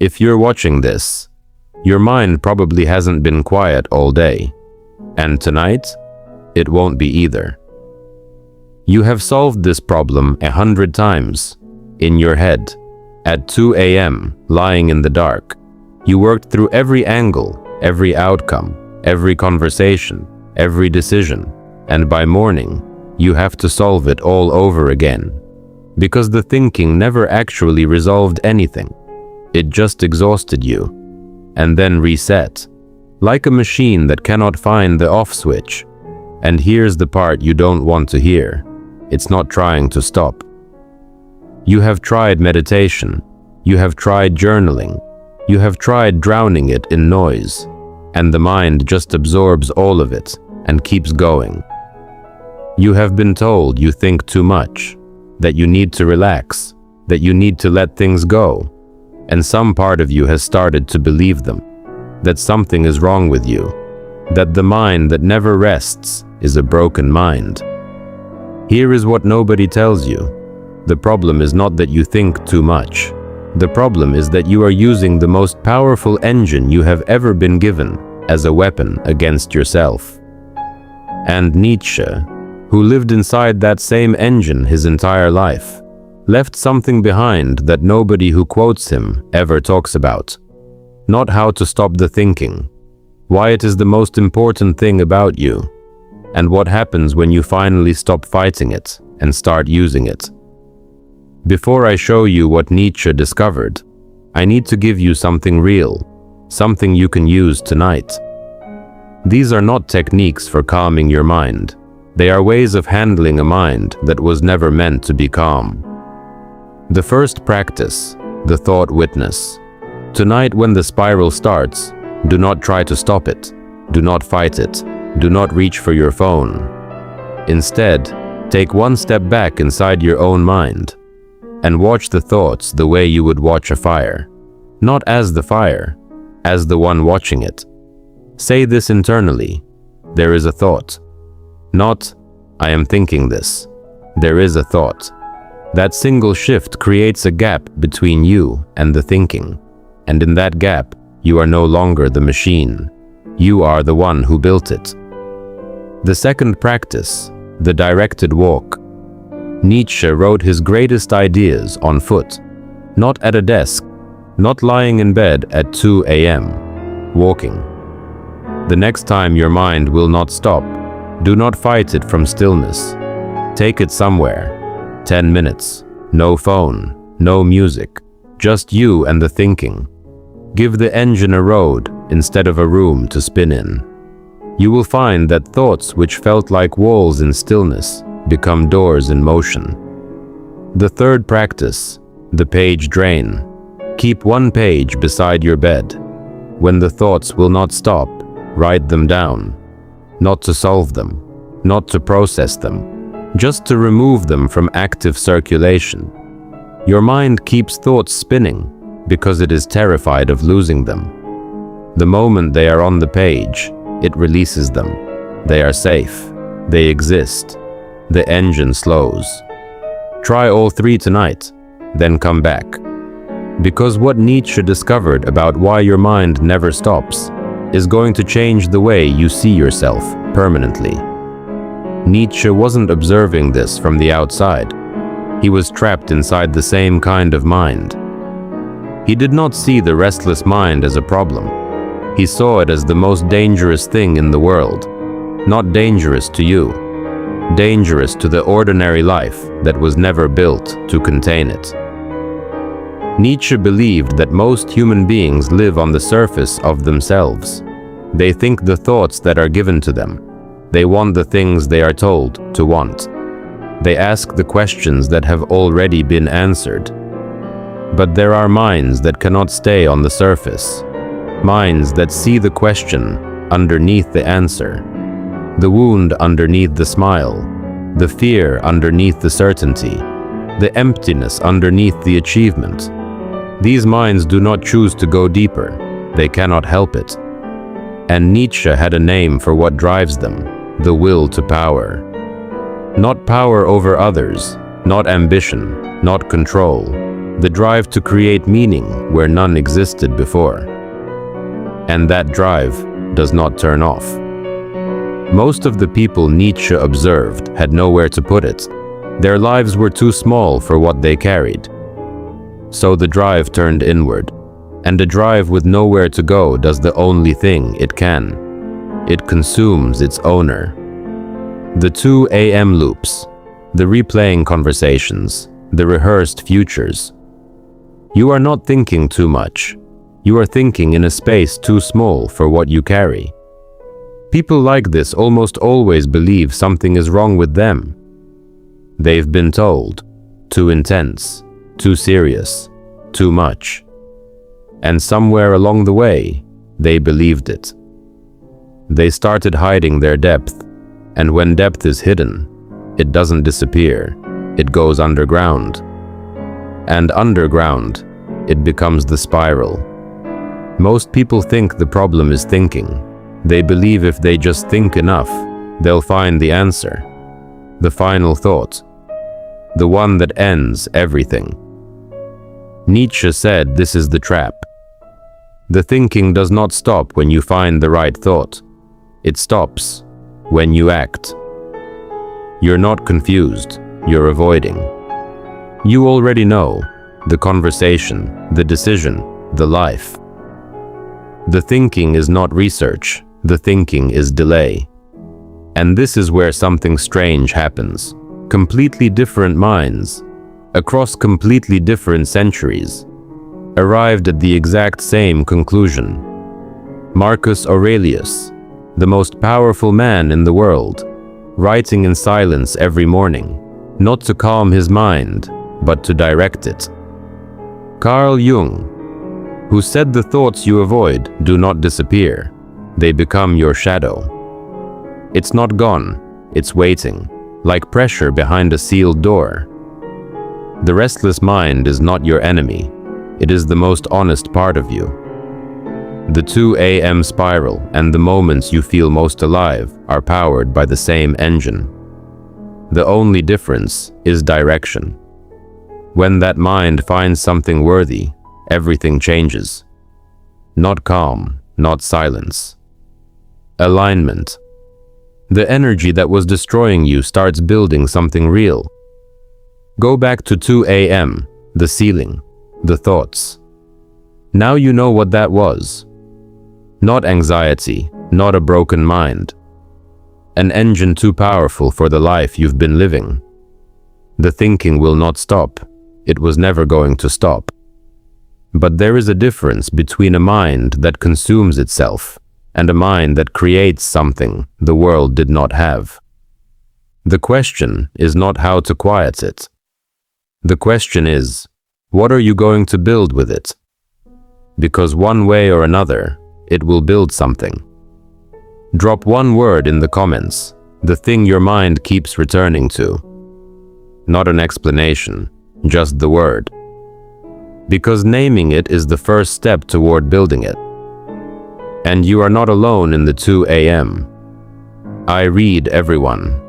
If you're watching this, your mind probably hasn't been quiet all day, and tonight, it won't be either. You have solved this problem 100 times, in your head, at 2 a.m., lying in the dark. You worked through every angle, every outcome, every conversation, every decision, and by morning, you have to solve it all over again. Because the thinking never actually resolved anything. It just exhausted you, and then reset, like a machine that cannot find the off switch. And here's the part you don't want to hear. It's not trying to stop. You have tried meditation, you have tried journaling, you have tried drowning it in noise, and the mind just absorbs all of it and keeps going. You have been told you think too much, that you need to relax, that you need to let things go, and some part of you has started to believe them, that something is wrong with you, that the mind that never rests is a broken mind. Here is what nobody tells you. The problem is not that you think too much. The problem is that you are using the most powerful engine you have ever been given as a weapon against yourself. And Nietzsche, who lived inside that same engine his entire life, left something behind that nobody who quotes him ever talks about. Not how to stop the thinking, why it is the most important thing about you, and what happens when you finally stop fighting it and start using it. Before I show you what Nietzsche discovered, I need to give you something real, something you can use tonight. These are not techniques for calming your mind. They are ways of handling a mind that was never meant to be calm. The first practice, the thought witness. Tonight when the spiral starts, do not try to stop it. Do not fight it. Do not reach for your phone. Instead, take one step back inside your own mind and watch the thoughts the way you would watch a fire. Not as the fire, as the one watching it. Say this internally. There is a thought. Not, I am thinking this. There is a thought. That single shift creates a gap between you and the thinking. And in that gap, you are no longer the machine. You are the one who built it. The second practice, the directed walk. Nietzsche wrote his greatest ideas on foot, not at a desk, not lying in bed at 2 a.m., walking. The next time your mind will not stop, do not fight it from stillness. Take it somewhere. 10 minutes. No phone, no music, just you and the thinking. Give the engine a road instead of a room to spin in. You will find that thoughts which felt like walls in stillness become doors in motion. The third practice, the page drain. Keep one page beside your bed. When the thoughts will not stop, write them down. Not to solve them, not to process them, just to remove them from active circulation. Your mind keeps thoughts spinning because it is terrified of losing them. The moment they are on the page, it releases them. They are safe. They exist. The engine slows. Try all three tonight, then come back. Because what Nietzsche discovered about why your mind never stops is going to change the way you see yourself permanently. Nietzsche wasn't observing this from the outside. He was trapped inside the same kind of mind. He did not see the restless mind as a problem. He saw it as the most dangerous thing in the world. Not dangerous to you, dangerous to the ordinary life that was never built to contain it. Nietzsche believed that most human beings live on the surface of themselves. They think the thoughts that are given to them. They want the things they are told to want. They ask the questions that have already been answered. But there are minds that cannot stay on the surface. Minds that see the question underneath the answer. The wound underneath the smile. The fear underneath the certainty. The emptiness underneath the achievement. These minds do not choose to go deeper. They cannot help it. And Nietzsche had a name for what drives them. The will to power. Not power over others, not ambition, not control, the drive to create meaning where none existed before. And that drive does not turn off. Most of the people Nietzsche observed had nowhere to put it. Their lives were too small for what they carried. So the drive turned inward, and a drive with nowhere to go does the only thing it can. It consumes its owner. The 2 a.m. loops, the replaying conversations, the rehearsed futures. You are not thinking too much. You are thinking in a space too small for what you carry. People like this almost always believe something is wrong with them. They've been told, too intense, too serious, too much. And somewhere along the way, they believed it. They started hiding their depth, and when depth is hidden, it doesn't disappear, it goes underground. And underground, it becomes the spiral. Most people think the problem is thinking. They believe if they just think enough, they'll find the answer. The final thought. The one that ends everything. Nietzsche said this is the trap. The thinking does not stop when you find the right thought. It stops when you act. You're not confused, you're avoiding. You already know the conversation, the decision, the life. The thinking is not research, the thinking is delay. And this is where something strange happens. Completely different minds, across completely different centuries, arrived at the exact same conclusion. Marcus Aurelius, the most powerful man in the world, writing in silence every morning, not to calm his mind, but to direct it. Carl Jung, who said the thoughts you avoid do not disappear, they become your shadow. It's not gone, it's waiting, like pressure behind a sealed door. The restless mind is not your enemy, it is the most honest part of you. The 2 a.m. spiral and the moments you feel most alive are powered by the same engine. The only difference is direction. When that mind finds something worthy, everything changes. Not calm, not silence. Alignment. The energy that was destroying you starts building something real. Go back to 2 a.m., the ceiling, the thoughts. Now you know what that was. Not anxiety, not a broken mind. An engine too powerful for the life you've been living. The thinking will not stop. It was never going to stop. But there is a difference between a mind that consumes itself and a mind that creates something the world did not have. The question is not how to quiet it. The question is, what are you going to build with it? Because one way or another, it will build something. Drop one word in the comments, the thing your mind keeps returning to. Not an explanation, just the word. Because naming it is the first step toward building it. And you are not alone in the 2 a.m. I read everyone.